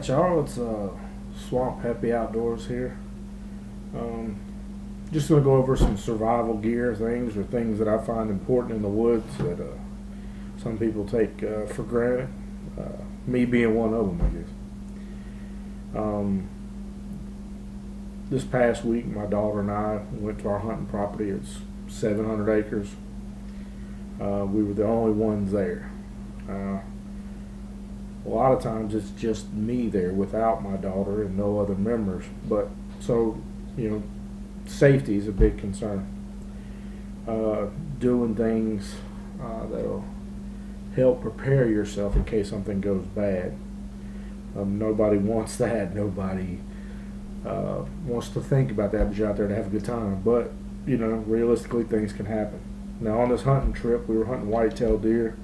Alright y'all, it's Swamppappi Outdoors here. Just going to go over some survival gear things, or things that I find important in the woods that some people take for granted. Me being one of them, I guess. This past week, my daughter and I went to our hunting property. It's 700 acres. We were the only ones there. A lot of times it's just me there without my daughter and no other members. But so, you know, safety is a big concern. Doing things that'll help prepare yourself in case something goes bad. Nobody wants that. Nobody wants to think about that, but you're out there to have a good time. But, you know, realistically things can happen. Now on this hunting trip, we were hunting white-tailed deer.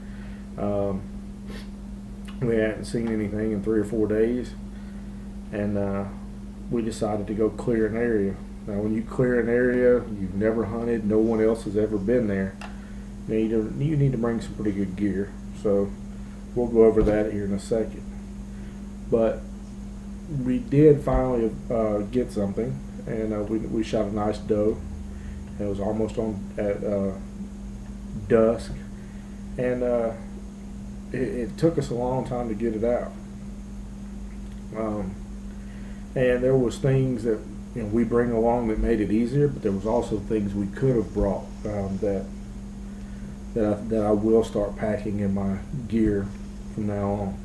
We hadn't seen anything in 3 or 4 days, and we decided to go clear an area. Now when you clear an area you've never hunted, no one else has ever been there, you need to bring some pretty good gear. So we'll go over that here in a second. But we did finally get something, and we shot a nice doe. It was almost on at dusk, and it took us a long time to get it out. And there was things that, you know, we bring along that made it easier, but there was also things we could have brought that I will start packing in my gear from now on.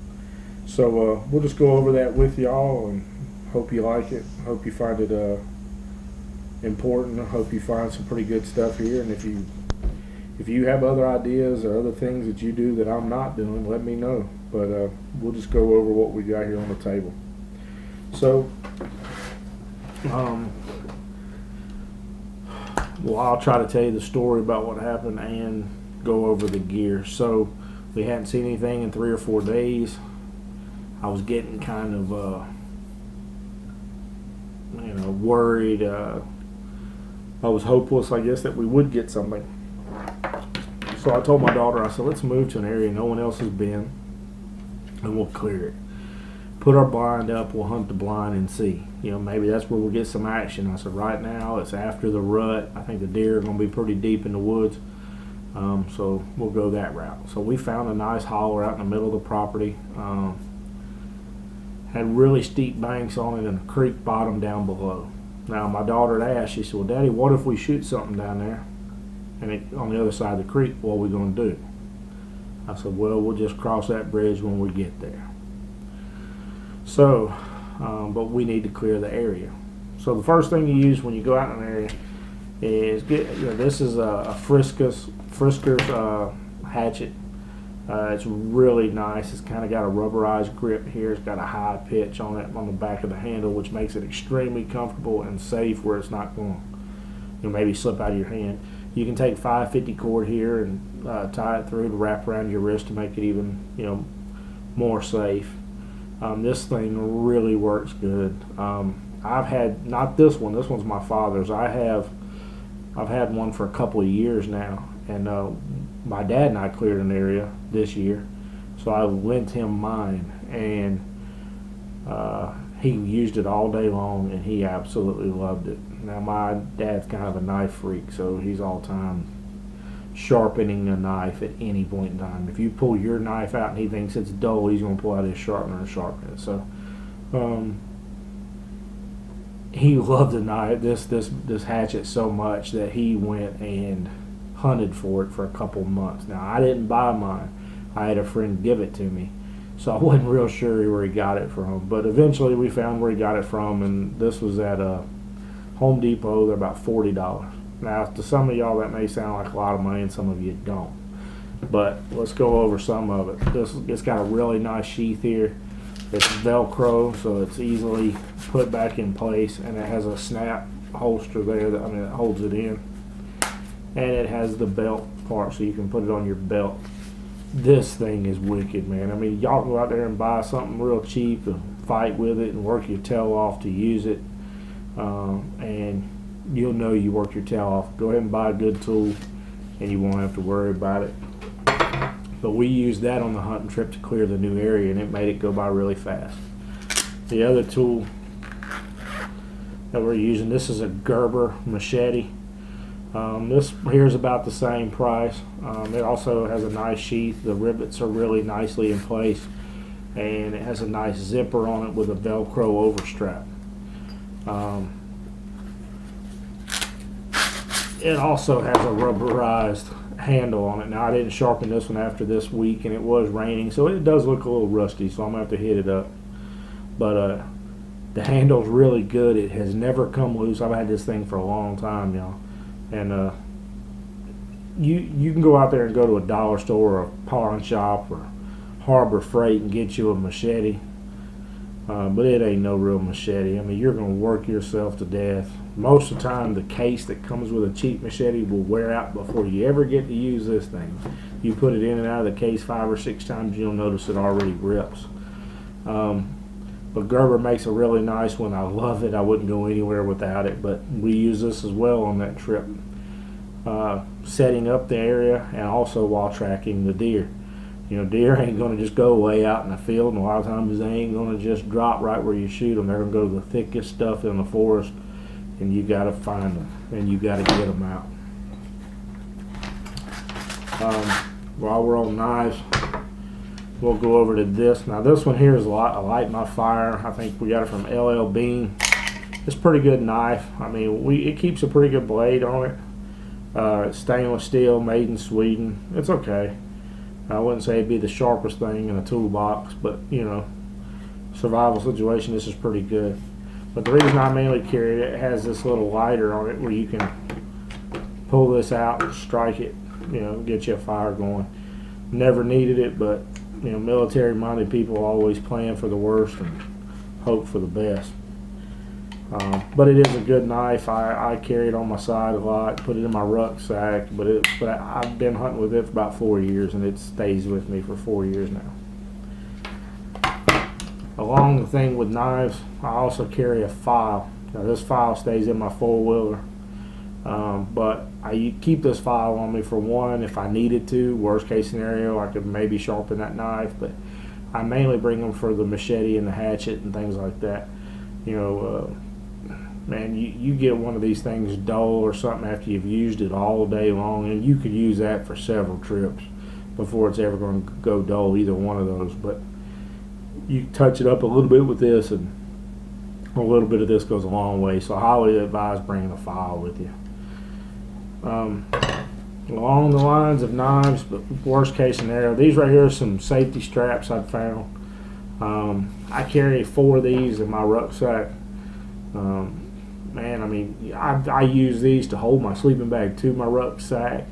So we'll just go over that with y'all, and hope you like it. Hope you find it important. I hope you find some pretty good stuff here, and if you have other ideas or other things that you do that I'm not doing, let me know. But we'll just go over what we got here on the table. So, well, I'll try to tell you the story about what happened and go over the gear. So, we hadn't seen anything in 3 or 4 days. I was getting kind of, worried. I was hopeless, I guess, that we would get something. So I told my daughter, I said, let's move to an area no one else has been, and we'll clear it. Put our blind up, we'll hunt the blind and see. You know, maybe that's where we'll get some action. I said, right now, it's after the rut. I think the deer are going to be pretty deep in the woods, so we'll go that route. So we found a nice holler out in the middle of the property. Had really steep banks on it and a creek bottom down below. Now, my daughter had asked, she said, well, Daddy, what if we shoot something down there? And on the other side of the creek, what are we going to do? I said, well, we'll just cross that bridge when we get there. So, but we need to clear the area. So the first thing you use when you go out in an area is this is a Friskers Hatchet. It's really nice. It's kind of got a rubberized grip here. It's got a high pitch on it on the back of the handle, which makes it extremely comfortable and safe where it's not going to maybe slip out of your hand. You can take 550 cord here and tie it through to wrap around your wrist to make it even, more safe. This thing really works good. I've had, not this one. This one's my father's. I've had one for a couple of years now, and my dad and I cleared an area this year, so I lent him mine, and he used it all day long, and he absolutely loved it. Now, my dad's kind of a knife freak, so he's all time sharpening a knife at any point in time. If you pull your knife out and he thinks it's dull, he's going to pull out his sharpener and sharpen it. So he loved the knife, this hatchet so much that he went and hunted for it for a couple months. Now, I didn't buy mine. I had a friend give it to me, so I wasn't real sure where he got it from. But eventually we found where he got it from, and this was at a Home Depot. They're about $40. Now, to some of y'all that may sound like a lot of money, and some of you don't. But let's go over some of it. It's got a really nice sheath here. It's Velcro, so it's easily put back in place, and it has a snap holster there that it holds it in. And it has the belt part, so you can put it on your belt. This thing is wicked, man. I mean, y'all go out there and buy something real cheap and fight with it and work your tail off to use it, and you'll know you work your tail off. Go ahead and buy a good tool, and you won't have to worry about it. But we used that on the hunting trip to clear the new area, and it made it go by really fast. The other tool that we're using, this is a Gerber machete. This here is about the same price. It also has a nice sheath. The rivets are really nicely in place, and it has a nice zipper on it with a Velcro overstrap. It also has a rubberized handle on it. Now, I didn't sharpen this one after this week, and it was raining, so it does look a little rusty, so I'm going to have to hit it up. But the handle's really good. It has never come loose. I've had this thing for a long time, y'all. And you can go out there and go to a dollar store or a pawn shop or Harbor Freight and get you a machete. But it ain't no real machete. I mean, you're going to work yourself to death. Most of the time, the case that comes with a cheap machete will wear out before you ever get to use this thing. You put it in and out of the case 5 or 6 times, you'll notice it already rips. But Gerber makes a really nice one. I love it. I wouldn't go anywhere without it. But we use this as well on that trip, setting up the area and also while tracking the deer. You know, deer ain't going to just go way out in the field, and a lot of times they ain't going to just drop right where you shoot them. They're going to go to the thickest stuff in the forest, and you got to find them, and you got to get them out. While we're on knives, we'll go over to this. Now, this one here is a Light My Fire. I think we got it from LL Bean. It's a pretty good knife. I mean, it keeps a pretty good blade on it. It's stainless steel, made in Sweden. It's okay. I wouldn't say it'd be the sharpest thing in a toolbox, but, you know, survival situation, this is pretty good. But the reason I mainly carry it, it has this little lighter on it where you can pull this out and strike it, you know, get you a fire going. Never needed it, but, you know, military-minded people always plan for the worst and hope for the best. But it is a good knife. I carry it on my side a lot, put it in my rucksack, but I've been hunting with it for about 4 years, and it stays with me for 4 years now. Along the thing with knives, I also carry a file. Now, this file stays in my four-wheeler, but I keep this file on me for one if I needed to. Worst case scenario, I could maybe sharpen that knife, but I mainly bring them for the machete and the hatchet and things like that. You know, man, you get one of these things dull or something after you've used it all day long, and you could use that for several trips before it's ever going to go dull, either one of those. But you touch it up a little bit with this, and a little bit of this goes a long way. So I highly advise bringing a file with you. Along the lines of knives, but worst case scenario, these right here are some safety straps I've found. I carry 4 of these in my rucksack. Man, I mean, I use these to hold my sleeping bag to my rucksack.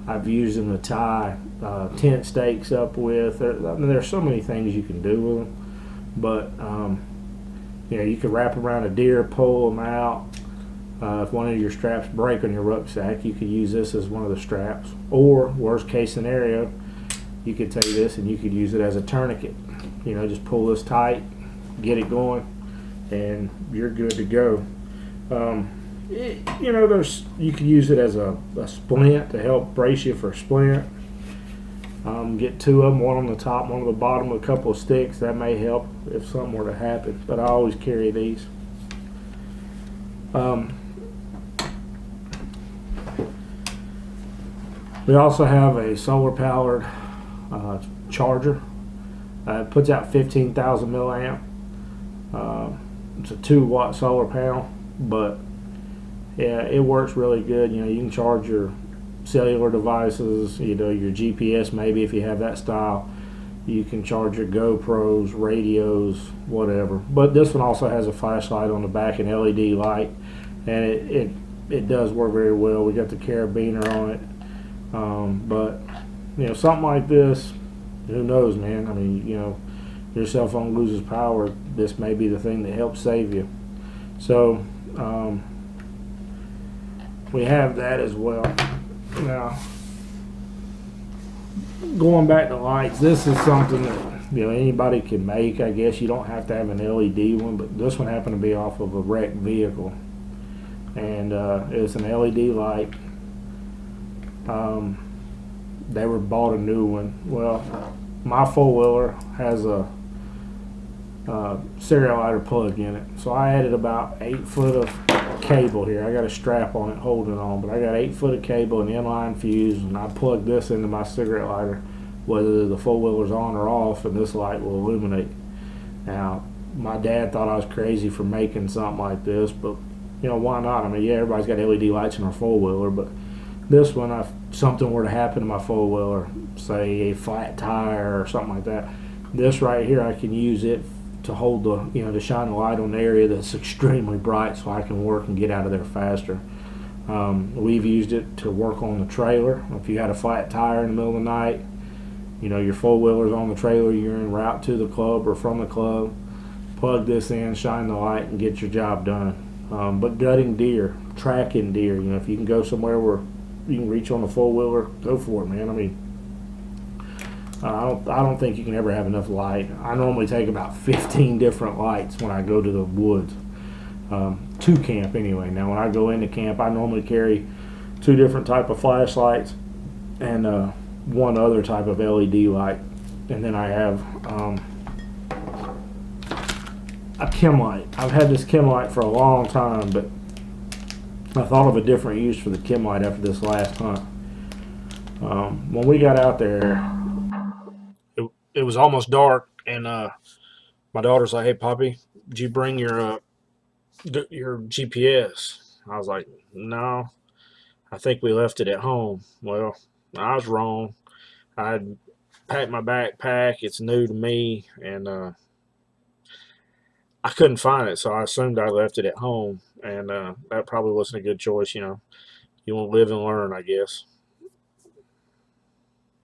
I've used them to tie tent stakes up with. There's so many things you can do with them. But, you know, you can wrap around a deer, pull them out. If one of your straps break on your rucksack, you could use this as one of the straps. Or, worst case scenario, you could take this and you could use it as a tourniquet. You know, just pull this tight, get it going, and you're good to go. You know, you could use it as a splint to help brace you for a splint. Get 2 of them, one on the top, one on the bottom, with a couple of sticks. That may help if something were to happen, but I always carry these. We also have a solar-powered charger. It puts out 15,000 milliamp. It's a 2-watt solar panel, but yeah, it works really good. You know, you can charge your cellular devices, you know, your GPS maybe if you have that style. You can charge your GoPros, radios, whatever. But this one also has a flashlight on the back, an LED light, and it does work very well. We got the carabiner on it. But you know, something like this, who knows, man? I mean, you know, your cell phone loses power, this may be the thing that helps save you. So we have that as well. Now, going back to lights, this is something that, you know, anybody can make. I guess you don't have to have an LED one, but this one happened to be off of a wrecked vehicle, and it's an LED light. They were bought a new one. Well, my four-wheeler has a serial lighter plug in it, so I added about 8 foot of cable here. I got a strap on it holding on, but I got 8 foot of cable and inline fuse, and I plugged this into my cigarette lighter, whether the four-wheeler's on or off, and this light will illuminate. Now, my dad thought I was crazy for making something like this, but you know, why not? I mean, yeah, everybody's got LED lights in our four-wheeler, but this one, if something were to happen to my four-wheeler, say a flat tire or something like that, this right here, I can use it to hold the, you know, to shine the light on the area that's extremely bright, so I can work and get out of there faster. We've used it to work on the trailer. If you had a flat tire in the middle of the night, you know, your four-wheeler's on the trailer, you're en route to the club or from the club, plug this in, shine the light, and get your job done. But gutting deer, tracking deer, you know, if you can go somewhere where you can reach on the four-wheeler, go for it, man. I mean, I don't think you can ever have enough light. I normally take about 15 different lights when I go to the woods, to camp anyway. Now, when I go into camp, I normally carry 2 different type of flashlights and 1 other type of LED light, and then I have a chem light. I've had this chem light for a long time, but I thought of a different use for the chem light after this last hunt. When we got out there, it was almost dark, and my daughter's like, "Hey, Poppy, did you bring your GPS?" I was like, "No, I think we left it at home." Well, I was wrong. I packed my backpack. It's new to me, and I couldn't find it, so I assumed I left it at home, and that probably wasn't a good choice. You know, you want to live and learn, I guess.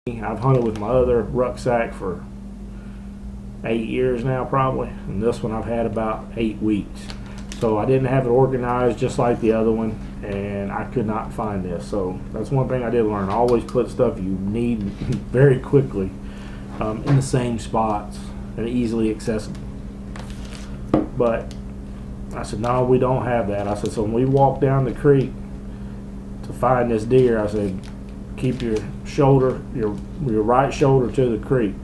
I've hunted with my other rucksack for 8 years now, probably, and this one I've had about 8 weeks. So I didn't have it organized just like the other one, and I could not find this. So that's one thing I did learn. Always put stuff you need very quickly in the same spots and easily accessible. But I said, no, we don't have that. I said, so when we walk down the creek to find this deer, I said, keep your shoulder, your right shoulder to the creek.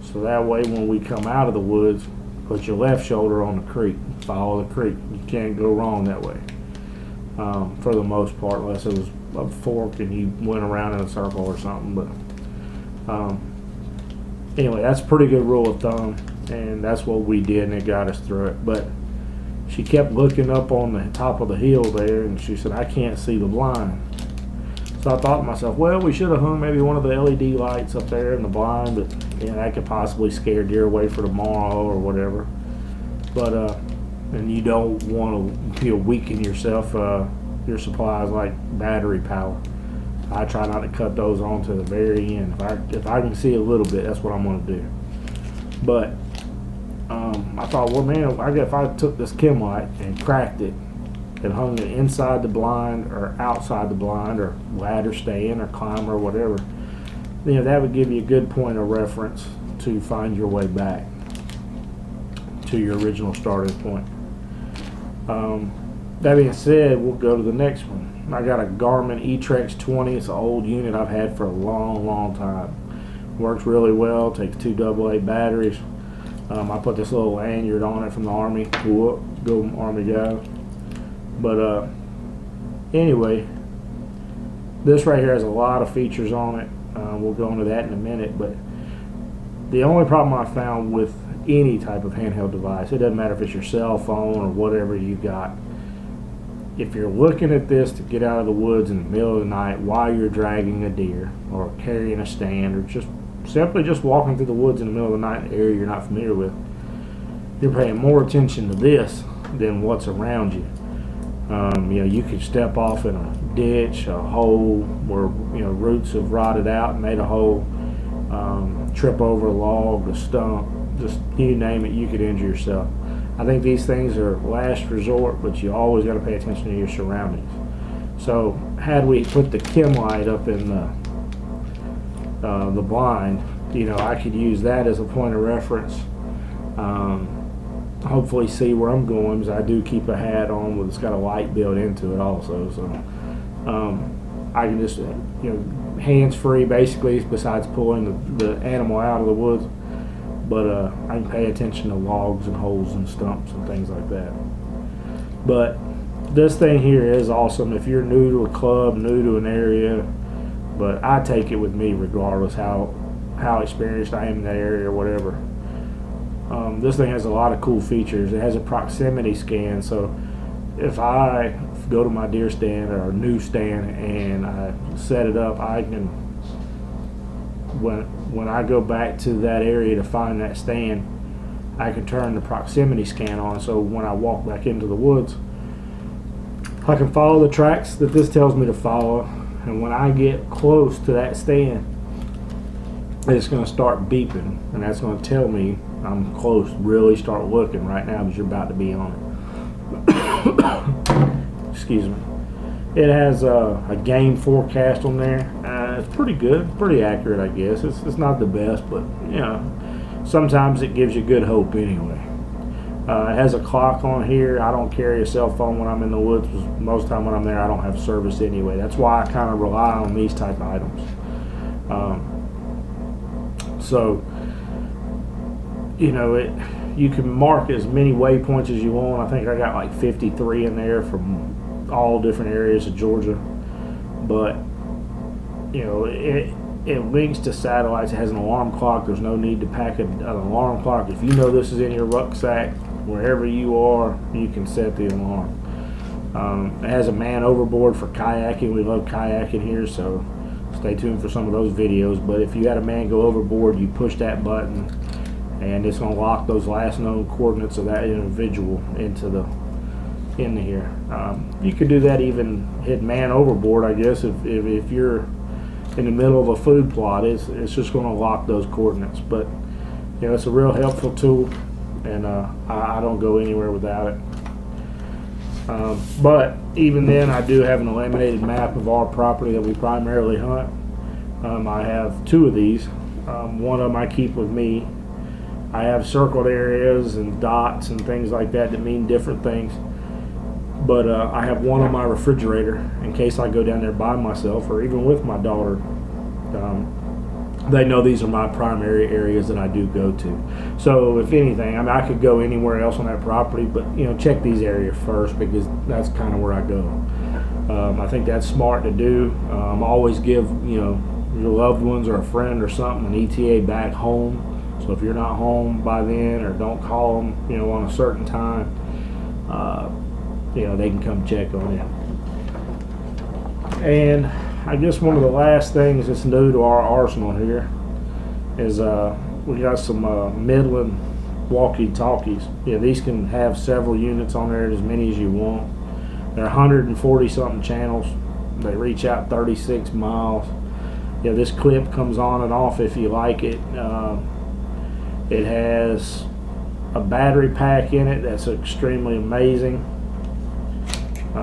So that way when we come out of the woods, put your left shoulder on the creek. Follow the creek. You can't go wrong that way. For the most part, unless it was a fork and you went around in a circle or something. But anyway, that's a pretty good rule of thumb, and that's what we did, and it got us through it. But she kept looking up on the top of the hill there, and she said, I can't see the blind. So I thought to myself, well, we should have hung maybe one of the LED lights up there in the blind, but yeah, that could possibly scare deer away for tomorrow or whatever. But and you don't want to weaken yourself, your supplies like battery power. I try not to cut those on to the very end. If I can see a little bit, that's what I'm going to do. But I thought, well, man, I guess if I took this chem light and cracked it and hung it inside the blind or outside the blind or ladder stand or climb or whatever, you know, that would give you a good point of reference to find your way back to your original starting point. That being said, we'll go to the next one. I got a Garmin E-Trex 20. It's an old unit I've had for a long time. Works really well. Takes 2 AA batteries. I put this little lanyard on it from the Army. Whoop, go Army guys. But anyway, this right here has a lot of features on it. We'll go into that in a minute. But the only problem I found with any type of handheld device, it doesn't matter if it's your cell phone or whatever you got, if you're looking at this to get out of the woods in the middle of the night while you're dragging a deer or carrying a stand or just simply just walking through the woods in the middle of the night in an area you're not familiar with, you're paying more attention to this than what's around you. You could step off in a ditch, a hole where roots have rotted out and made a hole, trip over a log, a stump, just you name it, you could injure yourself. I think these things are last resort, but you always got to pay attention to your surroundings. So had we put the chem light up in the blind, I could use that as a point of reference. Hopefully see where I'm going, because I do keep a hat on it's got a light built into it also. So I can just hands free basically, besides pulling the animal out of the woods. But I can pay attention to logs and holes and stumps and things like that. But this thing here is awesome if you're new to a club, new to an area. But I take it with me regardless how experienced I am in that area or whatever. This thing has a lot of cool features. It has a proximity scan, so if I go to my deer stand or a new stand and I set it up, I can, when I go back to that area to find that stand, I can turn the proximity scan on, so when I walk back into the woods, I can follow the tracks that this tells me to follow, and when I get close to that stand, it's going to start beeping, and that's going to tell me I'm close. Really start looking right now because you're about to be on it. Excuse me. It has a game forecast on there. It's pretty good, pretty accurate, I guess. It's not the best, but sometimes it gives you good hope anyway. It has a clock on here. I don't carry a cell phone when I'm in the woods. Most of the time when I'm there, I don't have service anyway. That's why I kind of rely on these type of items. You can mark as many waypoints as you want. I think I got like 53 in there from all different areas of Georgia. But it links to satellites. It has an alarm clock. There's no need to pack an alarm clock. If you know this is in your rucksack, wherever you are, you can set the alarm. It has a man overboard for kayaking. We love kayaking here, so stay tuned for some of those videos. But if you had a man go overboard, you push that button and it's going to lock those last known coordinates of that individual into here. You could do that even hit man overboard, I guess, if you're in the middle of a food plot. It's just going to lock those coordinates. But it's a real helpful tool, and I don't go anywhere without it. But even then, I do have an illuminated map of our property that we primarily hunt. I have two of these. One of them I keep with me. I have circled areas and dots and things like that mean different things. But I have one on my refrigerator in case I go down there by myself or even with my daughter. They know these are my primary areas that I do go to. So if anything, I could go anywhere else on that property, but check these areas first, because that's kind of where I go. I think that's smart to do. Always give your loved ones or a friend or something an ETA back home. So if you're not home by then, or don't call them on a certain time, they can come check on you. And I guess one of the last things that's new to our arsenal here is we got some Midland Walkie Talkies. These can have several units on there, as many as you want. They're 140 something channels. They reach out 36 miles. This clip comes on and off if you like it. It has a battery pack in it that's extremely amazing.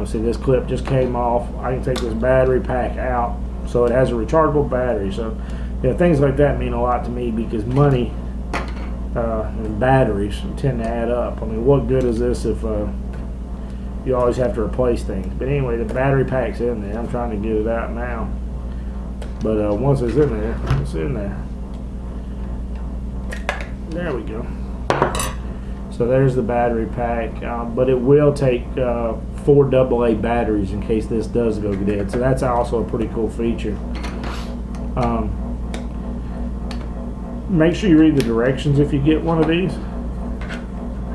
See, this clip just came off. I can take this battery pack out, so it has a rechargeable battery. So things like that mean a lot to me, because money and batteries tend to add up. What good is this if you always have to replace things? But anyway, the battery pack's in there. I'm trying to get it out now, but once it's in there, it's in there. There we go. So there's the battery pack, but it will take 4 AA batteries in case this does go dead. So that's also a pretty cool feature. Make sure you read the directions if you get one of these,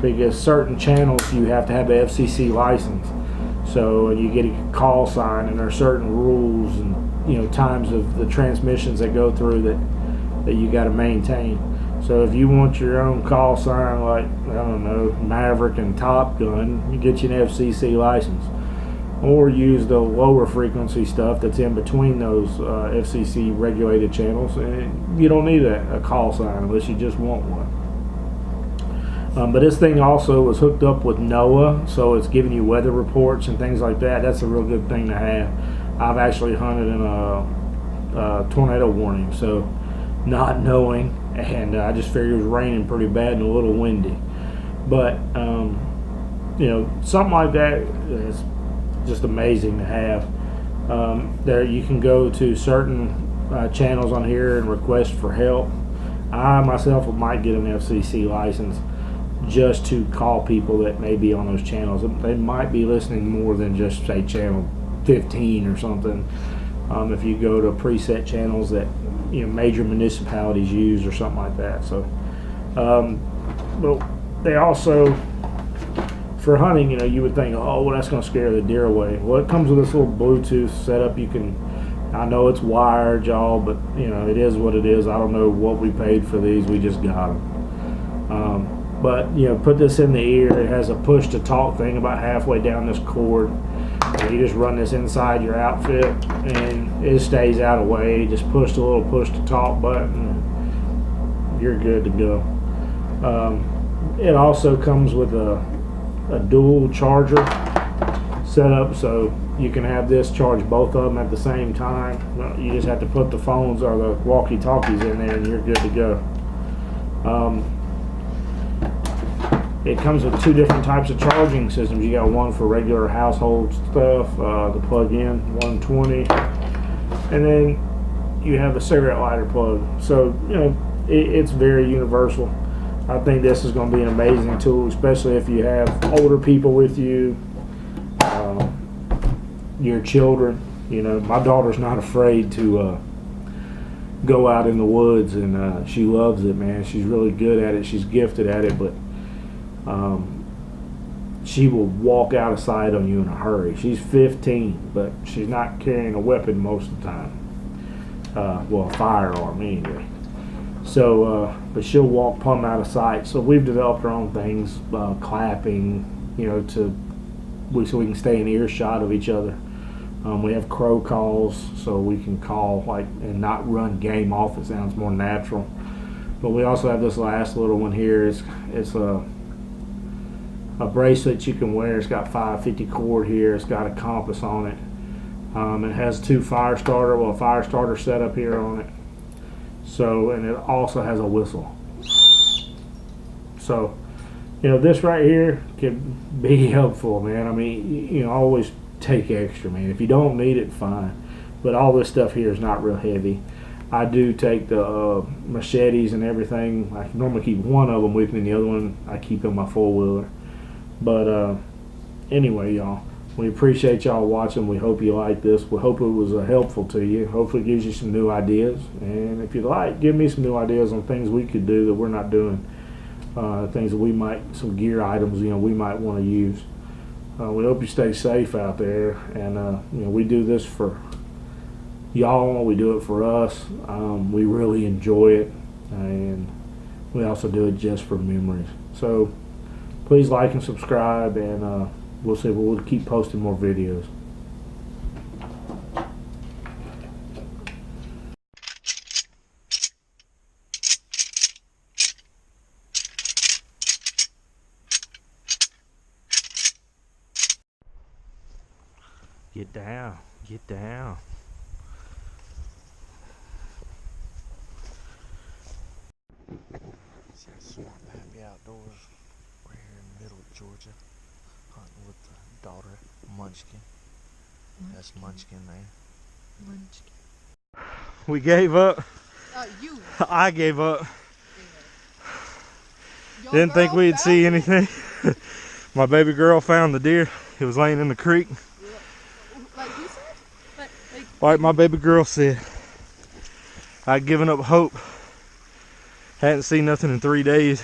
because certain channels you have to have an FCC license. So you get a call sign, and there are certain rules and times of the transmissions that go through that you got to maintain. So if you want your own call sign, like, I don't know, Maverick and Top Gun, you get you an FCC license. or use the lower frequency stuff that's in between those FCC regulated channels, and you don't need a call sign unless you just want one. But this thing also was hooked up with NOAA, so it's giving you weather reports and things like that. That's a real good thing to have. I've actually hunted in a tornado warning, so not knowing, and I just figured it was raining pretty bad and a little windy. But you know, something like that is just amazing to have. There you can go to certain channels on here and request for help. I myself might get an FCC license just to call people that may be on those channels. They might be listening more than just, say, channel 15 or something. If you go to preset channels that, you know, major municipalities use or something like that. So, but they also, for hunting, you know, you would think, oh, well, that's going to scare the deer away. Well, it comes with this little Bluetooth setup. You can, I know it's wired, y'all, but you know, it is what it is. I don't know what we paid for these. We just got them. But you know, put this in the ear. It has a push to talk thing about halfway down this cord. And you just run this inside your outfit, and it stays out of the way. Just push the little push to talk button. You're good to go. It also comes with a dual charger setup, so you can have this charge both of them at the same time. You just have to put the phones or the walkie-talkies in there, and you're good to go. It comes with two different types of charging systems. You got one for regular household stuff, the plug-in 120, and then you have a cigarette lighter plug. So you know, it's very universal. I think this is going to be an amazing tool, especially if you have older people with you, your children. You know, my daughter's not afraid to go out in the woods, and she loves it, man. She's really good at it. She's gifted at it, but she will walk out of sight on you in a hurry. She's 15, but she's not carrying a weapon most of the time. Well, a firearm anyway. So, but she'll walk plumb out of sight. So we've developed our own things, clapping, you know, so we can stay in earshot of each other. We have crow calls, so we can call like and not run game off. It sounds more natural. But we also have this last little one here. It's a bracelet you can wear. It's got 550 cord here. It's got a compass on it. It has a fire starter setup here on it. So, and it also has a whistle. So, you know, this right here can be helpful, man. I mean, you know, always take extra, man. If you don't need it, fine. But all this stuff here is not real heavy. I do take the machetes and everything. I normally keep one of them with me, and the other one I keep in my four-wheeler. But anyway, y'all, we appreciate y'all watching. We hope you like this. We hope it was helpful to you. Hopefully it gives you some new ideas. And if you'd like, give me some new ideas on things we could do that we're not doing. Things that we might, some gear items, you know, we might want to use. We hope you stay safe out there. And, you know, we do this for y'all. We do it for us. We really enjoy it. And we also do it just for memories. So please like and subscribe, and we'll see. We'll keep posting more videos. Get down, get down. It's Swamppappi Outdoors. We're here in Middle Georgia, hunting with the daughter, Munchkin. That's Munchkin there. Munchkin. We gave up. You. I gave up. Your Didn't think girl we'd found see it? anything. My baby girl found the deer. It was laying in the creek. Like you said? Like my baby girl said. I'd given up hope. Hadn't seen nothing in 3 days.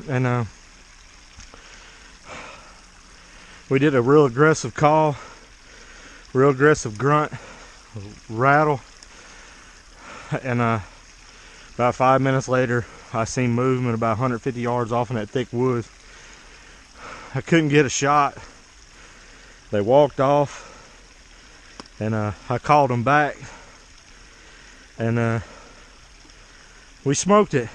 And we did a real aggressive call, real aggressive grunt, rattle, and about 5 minutes later I seen movement about 150 yards off in that thick woods, I couldn't get a shot. They walked off, and I called them back, and we smoked it.